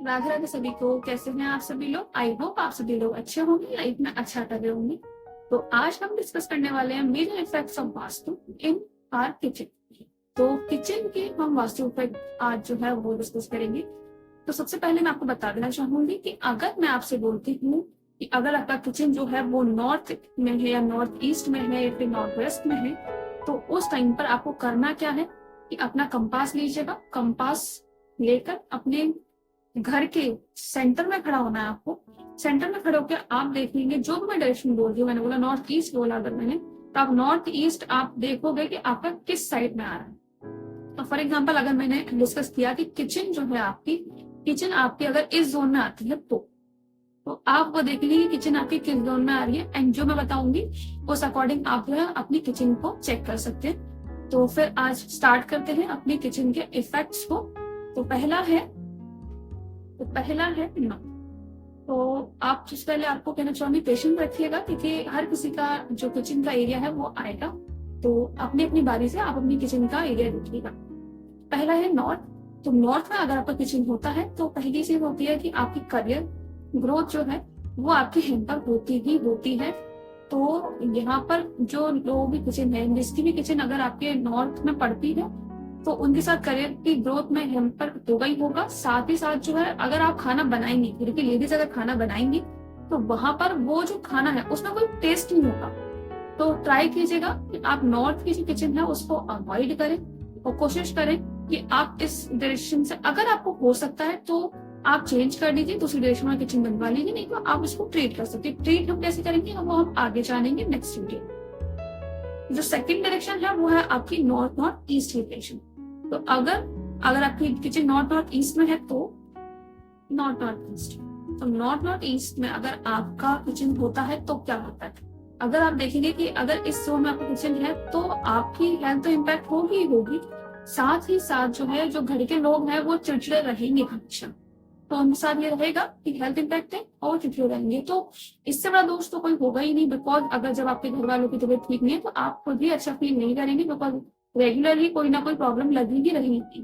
राधे राधे सभी को। कैसे हैं आप सभी लोग? आई होप आप सभी लोग अच्छे होंगे, लाइफ में अच्छा कर रहे होंगे। तो आज हम डिस्कस करने वाले हैं major effects of Vastu in our kitchen. तो किचन के हम वास्तु इफेक्ट आज जो है वो डिस्कस करेंगे। तो सबसे पहले मैं आपको बता देना चाहूंगी कि अगर मैं आपसे बोलती हूँ कि अगर आपका किचन जो है वो नॉर्थ में है या नॉर्थ ईस्ट में है या फिर नॉर्थ वेस्ट में है, तो उस टाइम पर आपको करना क्या है कि अपना कंपास लीजिएगा। कंपास लेकर अपने घर के सेंटर में खड़ा होना है आपको। सेंटर में खड़े होकर आप देखेंगे, जो भी मैं डायरेक्शन बोल रही हूँ, मैंने बोला नॉर्थ ईस्ट बोला अगर मैंने, तो आप नॉर्थ ईस्ट आप देखोगे कि आपका किस साइड में आ रहा है। तो फॉर एग्जाम्पल अगर मैंने डिस्कस किया कि किचन जो है आपकी, किचन आपकी अगर इस जोन में आती है तो आप वो देखेंगे कि किचन आपकी किस जोन में आ रही है, एंड जो मैं बताऊंगी उस अकॉर्डिंग आप जो है अपनी किचन को चेक कर सकते हैं। तो फिर आज स्टार्ट करते हैं अपनी किचन के इफेक्ट्स को। तो पहला है नो। तो आप सबसे पहले आपको कहना चाहूंगी पेशेंस रखिएगा, क्योंकि हर किसी का जो किचन का एरिया है वो आएगा। तो अपनी अपनी बारी से आप अपनी किचन का एरिया देखिएगा। पहला है नॉर्थ। तो नॉर्थ में अगर आपका किचन होता है तो पहली चीज होती है कि आपकी करियर ग्रोथ जो है वो आपकी हेम्पर होती ही होती है। तो यहाँ पर जो लोग भी किचन है, जिसकी भी किचन अगर आपके नॉर्थ में पड़ती है, तो उनके साथ करियर की ग्रोथ में हेम्पर होगा ही होगा। साथ ही साथ जो है अगर आप खाना बनाएंगे, क्योंकि लेडीज अगर खाना बनाएंगी तो वहां पर वो जो खाना है उसमें कोई टेस्ट नहीं होगा। तो ट्राई कीजिएगा कि आप नॉर्थ की जो किचन है उसको अवॉइड करें और कोशिश करें कि आप इस डायरेक्शन से, अगर आपको हो सकता है तो आप चेंज कर लीजिए, दूसरी डायरेक्शन में किचन बनवा लीजिए, नहीं तो आप इसको ट्रीट कर सकते हैं। ट्रीट हम कैसे करेंगे वो हम आगे जानेंगे नेक्स्ट वीडियो। जो सेकंड डायरेक्शन है वो है आपकी नॉर्थ नॉर्थ ईस्ट की डायरेक्शन। तो अगर आपकी किचन नॉर्थ नॉर्थ ईस्ट में है तो नॉर्थ नॉर्थ ईस्ट, तो नॉर्थ नॉर्थ ईस्ट में अगर आपका किचन होता है तो क्या होता है, अगर आप देखेंगे कि अगर इस जोन में आपका किचन है तो आपकी हेल्थ तो इम्पैक्ट होगी ही होगी। साथ ही साथ जो है जो घर के लोग हैं वो चिड़चिड़े रहेंगे हमेशा। तो उनके साथ ये रहेगा कि हेल्थ इम्पैक्ट है और चिड़चिड़े रहेंगे। तो इससे बड़ा दोष तो कोई होगा ही नहीं, बिकॉज अगर जब आपके घर वालों की तबीयत ठीक नहीं है तो आप खुद भी अच्छा फील नहीं करेंगे, बिकॉज रेगुलरली कोई ना कोई प्रॉब्लम लगी ही रहेगी।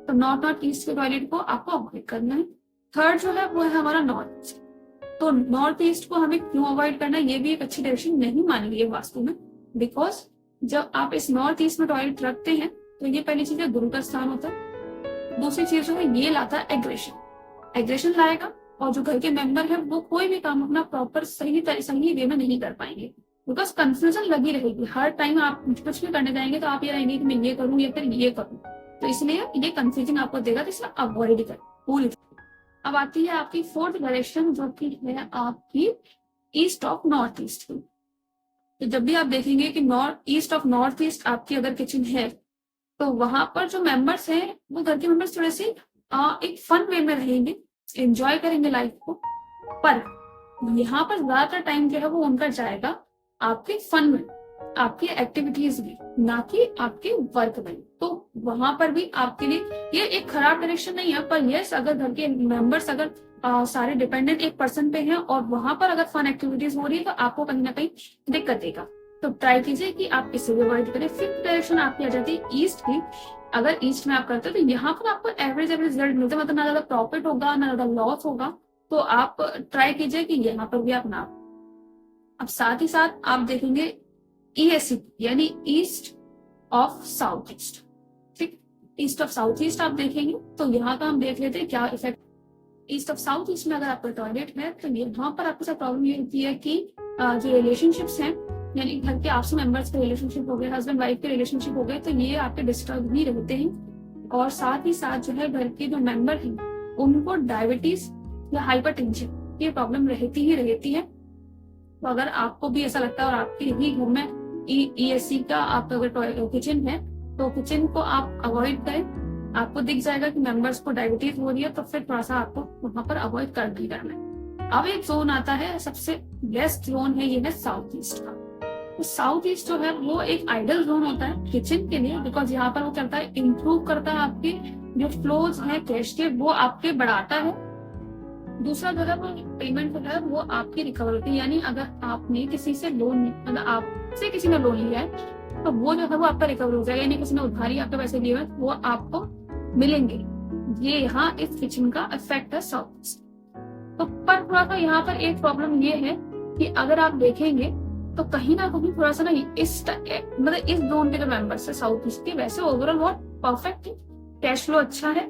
तो नॉर्थ नॉर्थ ईस्ट के टॉयलेट को आपको अवॉइड करना है। थर्ड जो है वो है हमारा नॉर्थ ईस्ट। तो नॉर्थ ईस्ट को हमें क्यों अवॉइड करना है, ये भी एक अच्छी डायरेक्शन नहीं मानी गई है वास्तु में। बिकॉज जब आप इस नॉर्थ ईस्ट में टॉयलेट रखते हैं तो ये पहली चीज है, गुरु का स्थान होता है। दूसरी चीज जो है ये लाता है एग्रेशन लाएगा, और जो घर के मेंबर है वो कोई भी काम अपना प्रॉपर सही वे में नहीं कर पाएंगे, बिकॉज कंफ्यूजन लगी रहेगी। हर टाइम आप कुछ भी करने जाएंगे तो आप ये रहेंगे कि मैं ये करूँ या फिर ये करूँ, तो इसलिए ये कंफ्यूजन आपको देगा, तो इसलिए अवॉइड करें पूरी। अब आती है आपकी फोर्थ डायरेक्शन, जो कि है आपकी ईस्ट ऑफ नॉर्थ ईस्ट की। तो जब भी आप देखेंगे कि ईस्ट ऑफ नॉर्थ ईस्ट आपकी अगर किचन है तो वहां पर जो मेंबर्स हैं वो घर के मेंबर्स थोड़े से एक फन वे में रहेंगे, एंजॉय करेंगे लाइफ को। पर यहाँ पर ज्यादातर टाइम जो है वो उनका जाएगा आपके फन में, आपकी एक्टिविटीज में, ना कि आपके वर्क में। तो वहां पर भी आपके लिए ये एक खराब डायरेक्शन नहीं है, पर यस अगर घर के मेंबर्स अगर सारे डिपेंडेंट एक पर्सन पे हैं और वहां पर अगर फन एक्टिविटीज हो रही है तो आपको कहीं ना कहीं दिक्कत देगा। तो ट्राई कीजिए कि आप इसे अवॉइड करें। फिफ्थ डायरेक्शन आपकी आ जाती है ईस्ट की। अगर ईस्ट में आप करते हो तो यहाँ पर आपको एवरेज रिजल्ट मिलता है, मतलब ना ज्यादा प्रॉफिट होगा ना ज्यादा लॉस होगा। तो आप ट्राई कीजिए कि यहाँ पर भी आप ना। अब साथ ही साथ आप देखेंगे ईएससी यानी ईस्ट ऑफ साउथ ईस्ट। ठीक, ईस्ट ऑफ साउथ ईस्ट आप देखेंगे तो यहाँ का हम देख लेते हैं क्या effect. East of south east में अगर आपका टॉयलेट है तो यहाँ पर आपके साथ प्रॉब्लम ये होती है कि जो रिलेशनशिप्स हैं, यानी घर के आपसी मेंबर्स के रिलेशनशिप हो गए, हस्बैंड वाइफ के रिलेशनशिप हो गए, तो ये आपके डिस्टर्ब ही रहते हैं। और साथ ही साथ जो है घर के जो मेंबर हैं उनको डायबिटीज या हाइपरटेंशन की प्रॉब्लम रहती ही है। तो अगर आपको भी ऐसा लगता है और आपके ही घर में ईएससी का आपका अगर किचन है तो किचन को आप अवॉइड करें। आपको दिख जाएगा कि मेंबर्स को डायबिटीज हो रही है तो फिर थोड़ा सा आपको वहां पर अवॉइड कर भी करना है। अब एक जोन आता है, सबसे बेस्ट जोन है, ये है साउथ ईस्ट का। तो साउथ ईस्ट जो है वो एक आइडल जोन होता है किचन के लिए, बिकॉज यहाँ पर वो करता है इम्प्रूव करता है आपके जो फ्लोज है कैश के वो आपके बढ़ाता है। दूसरा जो है वो पेमेंट जो है वो आपकी रिकवर होती है, यानी अगर आपने किसी से लोन, मतलब आपसे किसी ने लोन लिया है तो वो जो है वो आपका रिकवर हो जाएगा, यानी किसी ने उधारी आपके पैसे लिए हुए वो आपको मिलेंगे। ये यहाँ इस किचन का इफेक्ट है साउथ ईस्ट। तो पर थोड़ा सा यहाँ पर एक प्रॉब्लम ये है कि अगर आप देखेंगे तो कहीं ना कहीं थोड़ा सा ना मतलब इस जोन के जो मेंबर्स है साउथ ईस्ट के, वैसे ओवरऑल बहुत परफेक्ट है, कैश फ्लो अच्छा है,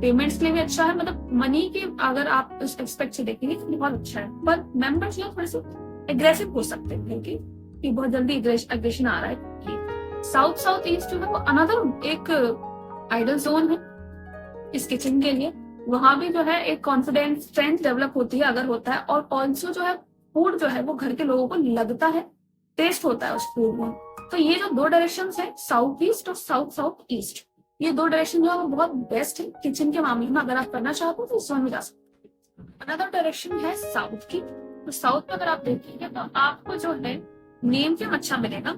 पेमेंट्स के लिए भी अच्छा है, मतलब मनी के अगर आप उस एक्सपेक्ट से देखेंगे तो बहुत अच्छा है। पर मेंबर्स यहाँ थोड़े से एग्रेसिव हो सकते हैं कि बहुत जल्दी एग्रेशन आ रहा है। कि साउथ ईस्ट जो है वो अनदर एक आइडल जोन है इस किचन के लिए। वहां भी जो है एक कॉन्फिडेंस स्ट्रेंथ डेवलप होती है अगर होता है, और ऑल्सो जो है फूड जो है वो घर के लोगों को लगता है, टेस्ट होता है उस फूड में। तो ये जो दो डायरेक्शन है साउथ ईस्ट और साउथ ईस्ट, ये दो डायरेक्शन जो है वो बहुत बेस्ट है किचन के मामले में। अगर आप करना चाहते हो तो इस वन में जा सकते हैं। अनदर डायरेक्शन है साउथ की। तो साउथ में अगर आप देखेंगे तो आपको जो है नेम फेम अच्छा मिलेगा।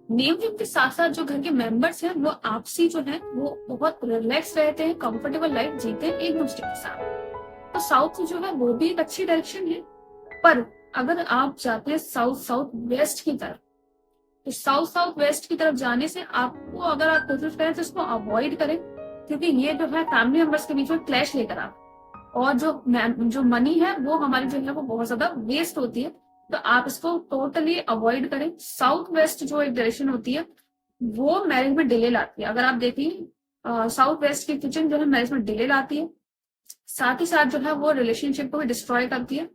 नेम फेम के साथ साथ जो घर के मेंबर्स हैं वो आपसी जो है वो बहुत रिलैक्स रहते हैं, कंफर्टेबल लाइफ जीते हैं एक दूसरे के साथ। तो साउथ जो है वो भी एक अच्छी डायरेक्शन है। पर अगर आप जाते हैं साउथ वेस्ट की तरफ, तो साउथ वेस्ट की तरफ जाने से आपको, अगर आप कोशिश करें तो इसको अवॉइड करें, क्योंकि ये जो है फैमिली मेंबर्स के बीच में क्लैश लेकर आप, और जो मनी है वो हमारी जो है वो बहुत ज्यादा वेस्ट होती है। तो आप इसको टोटली अवॉइड करें। साउथ वेस्ट जो एक डायरेक्शन होती है वो मैरिज में डिले लाती है। अगर आप देखिए साउथ वेस्ट की किचन जो है मैरिज में डिले लाती है, साथ ही साथ जो है वो रिलेशनशिप को भी डिस्ट्रॉय करती है।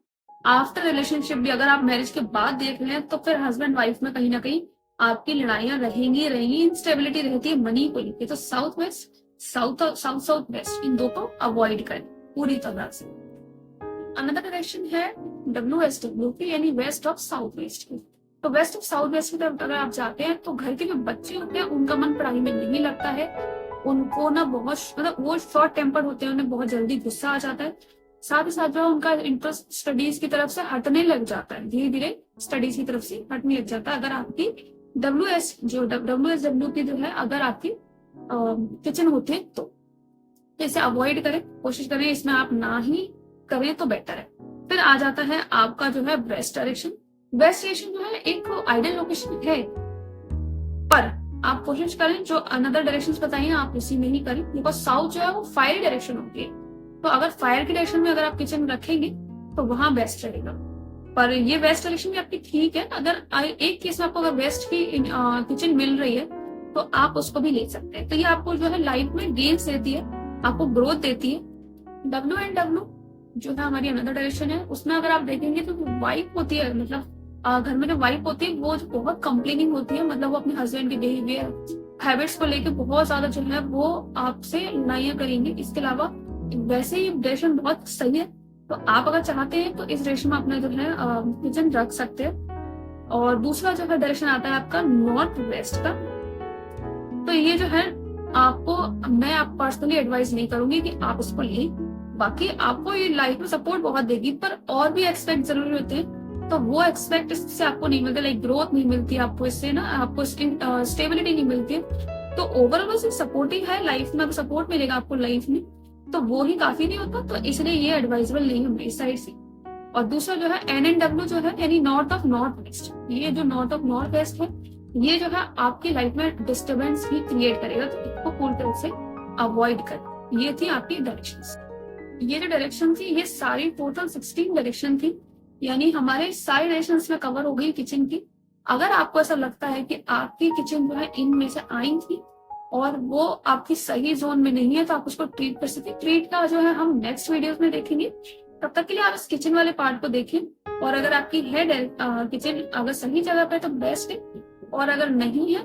आफ्टर रिलेशनशिप भी अगर आप मैरिज के बाद देख रहे हैं तो फिर हस्बैंड वाइफ में कहीं ना कहीं आपकी लड़ाइयां रहेंगी, इंस्टेबिलिटी रहती है मनी को लेकर। तो साउथ वेस्ट साउथ वेस्ट इन दो को अवॉइड करें पूरी तरह से। अनदर डायरेक्शन है WSW की, यानी वेस्ट ऑफ साउथ वेस्ट की। तो वेस्ट ऑफ साउथ वेस्ट की तरफ अगर आप जाते हैं तो घर के जो बच्चे होते हैं उनका मन पढ़ाई में नहीं लगता है। उनको ना बहुत मतलब वो शॉर्ट टेम्पर्ड होते हैं, उन्हें बहुत जल्दी गुस्सा आ जाता है। साथ ही साथ जो उनका इंटरेस्ट स्टडीज की तरफ से हटने लग जाता है, धीरे धीरे स्टडीज की तरफ से हटने लग जाता है। अगर आपकी WSW की जो है अगर आपकी किचन होती है तो इसे अवॉइड करें, कोशिश करें इसमें आप ना ही करें तो बेटर है। फिर आ जाता है आपका जो है वेस्ट डायरेक्शन। वेस्ट डायरेक्शन जो है एक आइडियल लोकेशन है, पर आप कोशिश करें जो अनदर डायरेक्शन बताइए आप उसी में ही करें, बिकॉज साउथ जो है वो फायर डायरेक्शन होती है। तो अगर फायर की डायरेक्शन में अगर आप किचन रखेंगे तो वहां बेस्ट रहेगा। पर ये वेस्ट डायरेक्शन भी आपकी ठीक है। अगर एक केस में आपको अगर वेस्ट की किचन मिल रही है तो आप उसको भी ले सकते हैं। तो ये आपको जो है लाइफ में गेन्स देती है, आपको ग्रोथ देती है। WNW जो है हमारी अनदर डायरेक्शन है, उसमें अगर आप देखेंगे तो वाइफ होती है, मतलब घर में जो वाइफ होती है वो बहुत कंप्लेनिंग होती है, मतलब वो अपने हस्बैंड के बिहेवियर हैबिट्स को लेकर बहुत ज्यादा जो है वो आपसे लड़ाइयां करेंगे। इसके अलावा वैसे ही डायरेक्शन बहुत सही है, तो आप अगर चाहते हैं तो इस डायरेक्शन में अपना जो है किचन रख सकते हैं। और दूसरा जो है डायरेक्शन आता है आपका नॉर्थ वेस्ट का। तो ये जो है आपको मैं आप पर्सनली एडवाइस नहीं करूंगी कि आप इसको लें, बाकी आपको ये लाइफ में सपोर्ट बहुत देगी, पर और भी एक्सपेक्ट जरूरी होते हैं। तो वो एक्सपेक्ट इससे आपको नहीं मिलता, लाइक ग्रोथ नहीं मिलती आपको इससे ना, आपको स्टेबिलिटी नहीं मिलती है। तो ओवरऑल बस सपोर्टिंग है लाइफ में, सपोर्ट मिलेगा आपको लाइफ में, तो वो ही काफी नहीं होता। तो इसलिए ये एडवाइजेबल नहीं है मेरी साइड से। और दूसरा जो है NNW जो है यानी नॉर्थ ऑफ नॉर्थ वेस्ट, ये जो नॉर्थ ऑफ नॉर्थ वेस्ट है ये जो है आपकी लाइफ में डिस्टर्बेंस ही क्रिएट करेगा, तो इसको पूरी तरह से अवॉइड कर। ये थी आपकी डायरेक्शन। ये जो डायरेक्शन थी ये सारी टोटल 16 डायरेक्शन थी, यानी हमारे सारे डायरेक्शन में कवर हो गई किचन की। अगर आपको ऐसा लगता है कि आपकी किचन जो है इनमें से आई थी और वो आपकी सही जोन में नहीं है तो आप उसको ट्रीट कर सकते। ट्रीट का जो है हम नेक्स्ट वीडियोस में देखेंगे। तब तक के लिए आप इस किचन वाले पार्ट को देखें, और अगर आपकी है किचन अगर सही जगह पे तो बेस्ट है, और अगर नहीं है,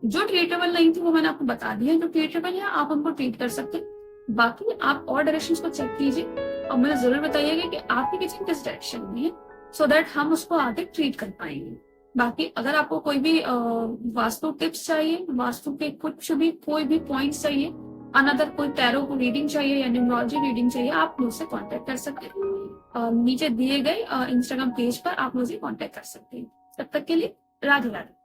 जो ट्रीटेबल नहीं थी वो मैंने आपको बता दिया, जो ट्रीटेबल है आप उनको ट्रीट कर सकते हैं। बाकी आप और डायरेक्शंस को चेक कीजिए और मुझे जरूर बताइएगा कि आपकी किचन किस डायरेक्शन में है, सो दैट हम उसको आगे ट्रीट कर पाएंगे। बाकी अगर आपको कोई भी वास्तु टिप्स चाहिए, वास्तु के कुछ भी कोई भी पॉइंट्स चाहिए, अनदर कोई टैरो को रीडिंग चाहिए या न्यूमरोलॉजी रीडिंग चाहिए, आप मुझसे कांटेक्ट कर सकते हैं। नीचे दिए गए इंस्टाग्राम पेज पर आप मुझे कांटेक्ट कर सकते हैं। तब तक के लिए राधे राधे।